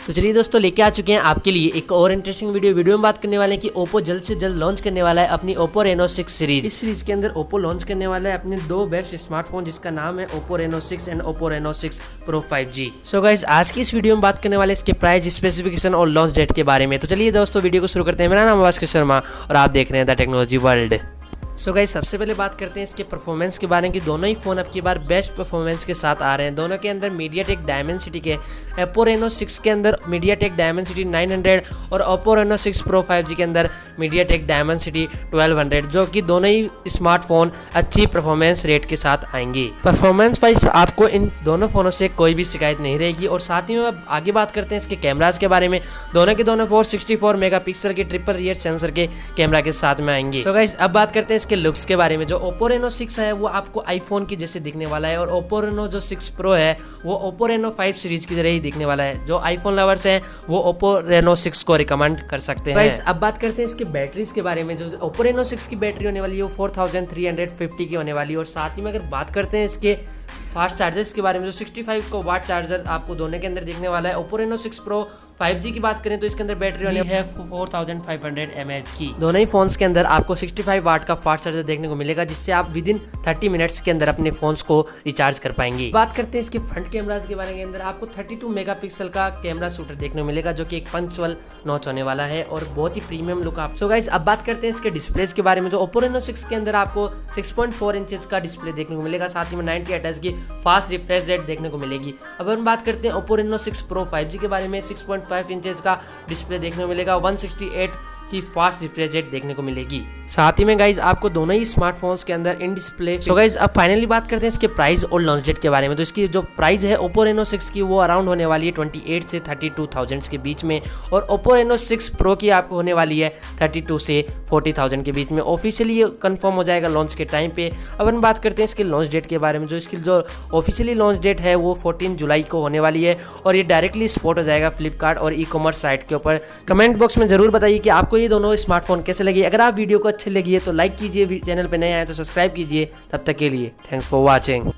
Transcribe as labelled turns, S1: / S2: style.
S1: तो चलिए दोस्तों, लेके आ चुके हैं आपके लिए एक और इंटरेस्टिंग वीडियो में बात करने वाले हैं कि ओप्पो जल्द से जल्द लॉन्च करने वाला है अपनी ओप्पो रेनो 6 सीरीज। इस सीरीज के अंदर ओप्पो लॉन्च करने वाला है अपने दो बेस्ट स्मार्टफोन, जिसका नाम है Oppo Reno 6 and Oppo Reno 6 pro 5G। So guys, आज की इस वीडियो में बात करने वाले इसके प्राइस, स्पेसिफिकेशन और लॉन्च डेट के बारे में। तो चलिए दोस्तों, वीडियो को शुरू करते हैं। मेरा नाम है शर्मा और आप देख रहे हैं the technology world. So guys, सबसे पहले बात करते हैं इसके परफॉर्मेंस के बारे में कि दोनों ही फ़ोन अब की बार बेस्ट परफॉर्मेंस के साथ आ रहे हैं। दोनों के अंदर मीडियाटेक डायमेंसिटी के ओप्पो रेनो 6 के अंदर मीडियाटेक डायमेंसिटी 900 और ओप्पो रेनो 6 प्रो 5G के अंदर मीडियाटेक डायमेंसिटी 1200, जो कि दोनों ही स्मार्टफोन अच्छी परफॉर्मेंस रेट के साथ आएंगी। परफॉर्मेंस वाइज आपको इन दोनों फ़ोनों से कोई भी शिकायत नहीं रहेगी। और साथ ही में अब आगे बात करते हैं इसके कैमराज के बारे में। दोनों के दोनों 464 मेगापिक्सल के ट्रिपल रियर सेंसर के कैमरा के साथ में आएंगे। सो गाइस, अब बात करते हैं इसके लुक्स के बारे में। जो ओप्पो रेनो 6 है वो आपको आईफोन की जैसे दिखने वाला है, और ओप्पो रेनो जो 6 प्रो है वो ओप्पो रेनो 5 सीरीज की तरह ही दिखने वाला है। जो आईफोन लवर्स हैं वो ओप्पो रेनो 6 को रिकमेंड कर सकते हैं। गाइस, अब बात करते हैं इसके बैटरीज के बारे में। जो ओप्पो रेनो 6 की बैटरी होने वाली है वो 4350 की होने वाली है। और साथ ही में अगर बात करते हैं इसके फास्ट चार्जर्स के बारे में, जो 65 को वाट चार्जर आपको दोनों के अंदर दिखने वाला है। ओप्पो रेनो 6 प्रो 5G की बात करें तो इसके अंदर बैटरी होने है 4500 mAh की। दोनों ही फोन्स के अंदर आपको 65 वाट का फास्ट चार्जर देखने को मिलेगा, जिससे आप विद इन 30 मिनट्स के अंदर अपने फोन्स को रिचार्ज कर पाएंगे। बात करते हैं इसके फ्रंट कैमराज के बारे में। अंदर आपको 32 मेगापिक्सल का कैमरा शूटर देखने को मिलेगा, जो कि एक पंचुअल नॉच होने वाला है और बहुत ही प्रीमियम लुक आप। सो गाइस, अब बात करते हैं इसके डिस्प्लेस के बारे में। जो ओप्पो रेनो 6 के अंदर आपको 6.4 इंचेस का डिस्प्ले देखने को मिलेगा, साथ ही में 90 हर्ट्ज की फास्ट रिफ्रेश रेट देखने को मिलेगी। अब हम बात करते हैं ओप्पो रेनो 6 प्रो 5G के बारे में। 6.5 इंचेस का डिस्प्ले देखने को मिलेगा, 168 की फास्ट रिफ्रेश रेट देखने को मिलेगी। साथ ही में गाइज आपको दोनों ही स्मार्टफोन्स के अंदर इन डिस्प्ले। सो गाइज, अब फाइनली बात करते हैं इसके प्राइस और लॉन्च डेट के बारे में। तो इसकी जो प्राइस है ओप्पो रेनो 6 की वो अराउंड होने वाली है 28 से 32,000 के बीच में, और ओप्पो रेनो 6 प्रो की आपको होने वाली है 32 से 40,000 के बीच में। ऑफिशियली ये कंफर्म हो जाएगा लॉन्च के टाइम पे। अब हम बात करते हैं इसके लॉन्च डेट के बारे में। जो इसकी जो ऑफिशियली लॉन्च डेट है वो 14 जुलाई को होने वाली है, और ये डायरेक्टली स्पॉट हो जाएगा फ्लिपकार्ट और ई-कॉमर्स साइट के ऊपर। कमेंट बॉक्स में जरूर बताइए कि आपको ये दोनों स्मार्टफोन कैसे लगे। अगर आप वीडियो को अच्छी लगी है तो लाइक कीजिए, चैनल पे नए आए तो सब्सक्राइब कीजिए। तब तक के लिए थैंक्स फॉर वॉचिंग।